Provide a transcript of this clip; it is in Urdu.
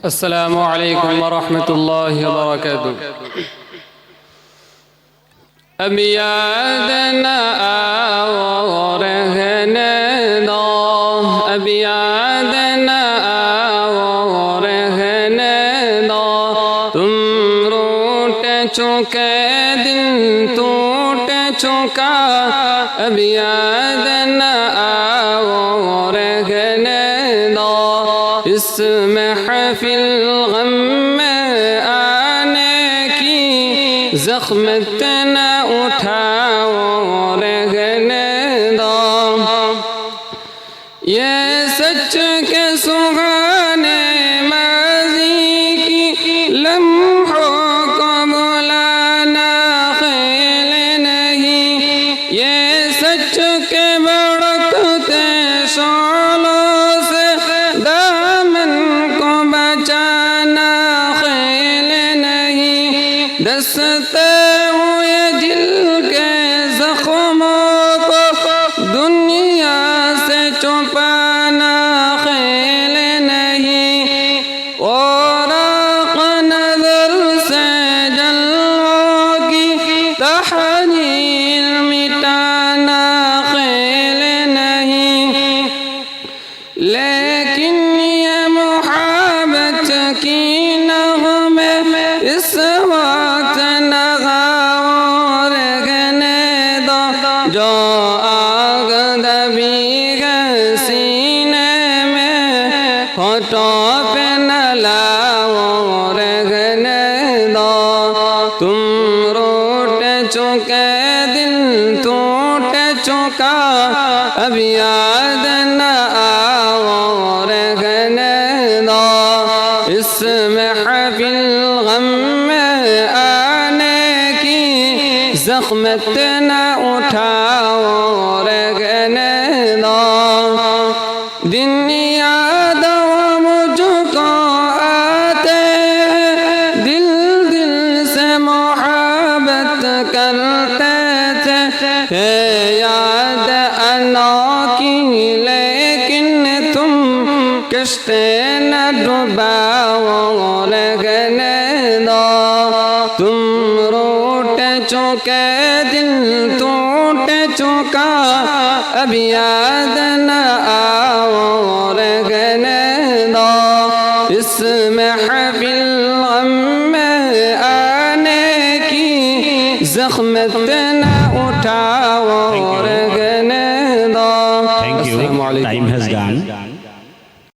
السلام علیکم ورحمۃ اللہ وبرکاتہ۔ اب یاد نہ آؤ رہنے دو، اب یاد نہ آؤ رہنے دو، تم روٹ چکے دن ٹوٹ چکا، اب یاد نہ آؤ رہنے دو، اس محفل غم میں آنے کی زخمت نہ اٹھاؤ رہنے دو، یہ سچ کے سہانے ماضی کی لمحوں کو بلانا خیل نہیں، یہ سچ کے بڑکتے شعلوں سے دامن کو بچانا خیل نہیں، دستے ہوئے دل کے زخموں کو دنیا سے چھپانا خیل نہیں، اوراق نظر سے جلووں کی تحریر مٹانا خیل نہیں، لیکن یہ محبت کی نغمے اس وقت نہ گاؤ رہنے دو، جو آگ دبی ہے سینے میں ہونٹوں پہ نہ لاؤ رہنے دو، تم روٹ چکے دل ٹوٹ چکا، اب یاد نہ آؤ رہنے دو، اس محفل غم میں آنے کی زخمت نہ اٹھاؤ رہنے دو، دن یاد مجھ کو آتے دل دل سے محبت کرتے تھے، ہے یاد انوکھی لیکن تم کشتے نہ ڈباؤ رہنے دو، تم روٹ چکے دل ٹوٹ چکا، اب یاد نہ آؤ رہنے دو، اس محفل غم میں آنے کی زخمت نہ اٹھاؤ رہنے دو۔ Thank you. Time has gone.